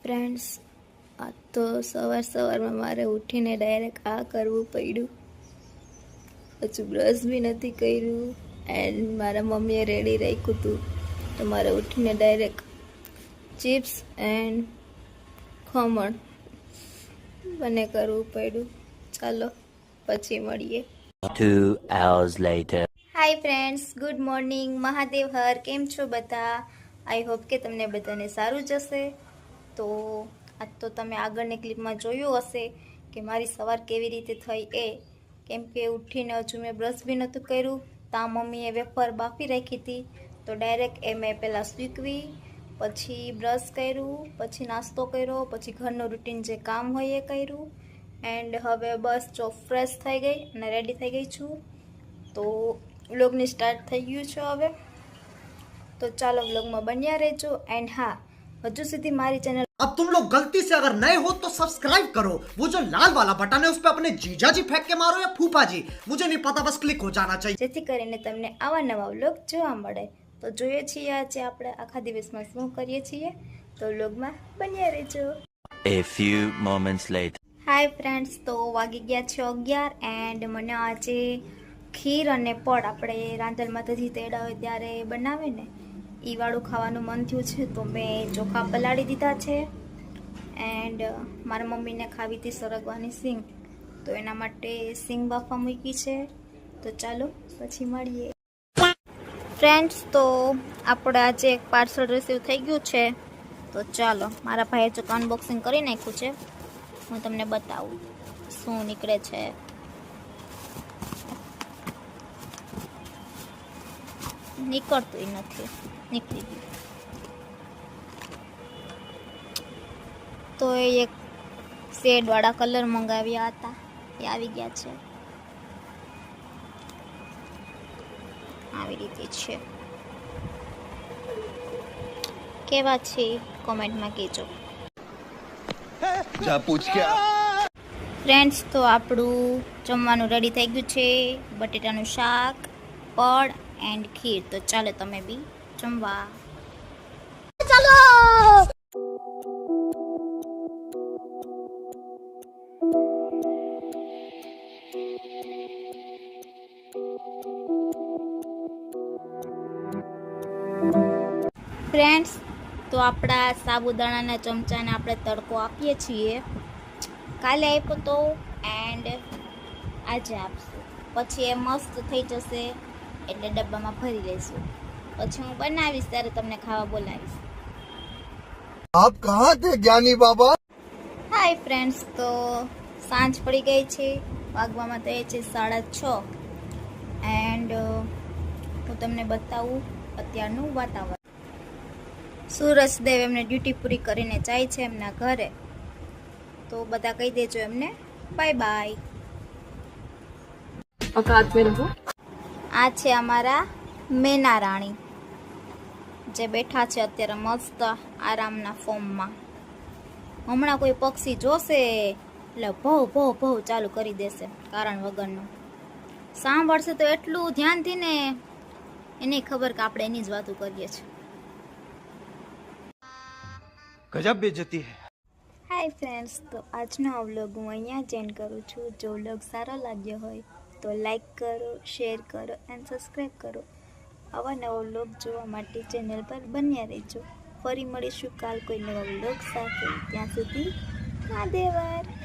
Friends, આ તો સવારમાં મારે ઉઠીને ડાયરેક્ટ આ કરવું પડ્યું. પછી બ્રશ બી નથી કર્યું એન્ડ મારા મમ્મીએ રેડી રાખ્યું હતું, તો મારે ઉઠીને ડાયરેક્ટ ચિપ્સ એન્ડ ખમણ બંને કરવું પડ્યું. ચાલો પછી મળીએ. 2 hours later. Hi friends, good morning. Mahadev Har, કેમ છો બધા? આઈ હોપ કે તમને બધાને સારું જશે. તો આજ તો તમે આગળની ક્લિપમાં જોયું હશે કે મારી સવાર કેવી રીતે થઈ એ, કેમ કે ઉઠીને હજુ મેં બ્રશ બી નહોતું કર્યું. ત્યાં મમ્મીએ વેફર બાફી રાખી હતી, તો ડાયરેક્ટ એ મેં પહેલાં સૂકવી, પછી બ્રશ કર્યું, પછી નાસ્તો કર્યો, પછી ઘરનું રૂટીન જે કામ હોય એ કર્યું. એન્ડ હવે બસ જો ફ્રેશ થઈ ગઈ અને રેડી થઈ ગઈ છું. તો વ્લોગની સ્ટાર્ટ થઈ ગયું છે હવે. તો ચાલો વ્લોગમાં બન્યા રહેજો. એન્ડ હા, हजू सीधी हमारी चैनल अब तुम लोग गलती से अगर नए हो तो सब्सक्राइब करो. वो जो लाल वाला बटन है उस पे अपने जीजा जी फेंक के मारो या फूफा जी, मुझे नहीं पता, बस क्लिक हो जाना चाहिए. જેથી કરીને તમને આવા નવા વ્લોગ જોવા મળે. તો જોઈએ છીએ આજે આપણે આખા દિવસમાં શું કરીએ છીએ, તો વ્લોગમાં બન્યા રહેજો. A few moments later. Hi friends, તો વાગી ગયા છે 11 એન્ડ મને આજે ખીર અને પડ આપણે રાંધલ માતાજી તેડા હોય ત્યારે બનાવે ને એ વાળું ખાવાનું મન થયું છે. તો મેં ચોખા પલાળી દીધા છે એન્ડ મારા મમ્મીને ખાવી હતી સરગવાની સિંગ, તો એના માટે સિંગ બાફવા મૂકી છે. તો ચાલો પછી મળીએ. ફ્રેન્ડ્સ, તો આપણે આજે એક પાર્સલ રિસીવ થઈ ગયું છે. તો ચાલો, મારા ભાઈએ જો અનબોક્સિંગ કરી નાખ્યું છે, હું તમને બતાવું શું નીકળે છે. નીકળતું નથી, નીકળી ગયું. તો એ એક શેડવાળા કલર મંગાવ્યા હતા, એ આવી ગયા છે. આવી રીતે છે. કેવા છે કોમેન્ટમાં કહેજો. ફ્રેન્ડ્સ, તો આપણું જમવાનું રેડી થઈ ગયું છે. બટેટાનું શાક, પડ એન્ડ ખીર. તો ચાલો તમે બી જમવા ચાલો. ફ્રેન્ડ્સ, તો આપણા સાબુદાણાના ચમચાને આપણે તડકો આપીએ છીએ. કાલે આપ્યો તો એન્ડ આજે આપશું. પછી એ મસ્ત થઈ જશે એટલે ડબ્બામાં ભરી લઈશું. પછી હું બનાવીશ ત્યારે તમને ખાવા બોલાવીશ. આપ કહા થે જ્ઞાની બાબા? હાય ફ્રેન્ડ્સ, તો સાંજ પડી ગઈ છે. વાગવામાં તો એ છે 6:30 એન્ડ હું તમને બતાવું અત્યારનું વાતાવરણ. સૂરજદેવ એમને ડ્યુટી પૂરી કરીને જાય છે એમના ઘરે. તો બધા કહી દેજો એમને બાય બાય. આ છે અમારા મેના રાણી, જે બેઠા છે અત્યારે મસ્ત આરામના ફોર્મમાં. હમણાં કોઈ પક્ષી જોશે એટલે ભવ ભવ ભવ ચાલુ કરી દેશે કારણ વગરનું. સાંભળશે તો એટલું ધ્યાનથી ને એને ખબર કે આપણે એની જ વાતો કરીએ છીએ. ગજબ બેઇજ્જતી હે. હાય ફ્રેન્ડ્સ, તો આજનો આ વ્લોગ હું અહીંયા જ એન્ડ કરું છું. જો વ્લોગ સારો લાગ્યો હોય તો લાઈક કરો, શેર કરો એન્ડ સબસ્ક્રાઈબ કરો. આવા નવા વ્લોગ જોવા માટે ચેનલ પર બન્યા રહેજો. ફરી મળીશું કાલ કોઈ નવા વ્લોગ સાથે. ત્યાં સુધી મહાદેવર.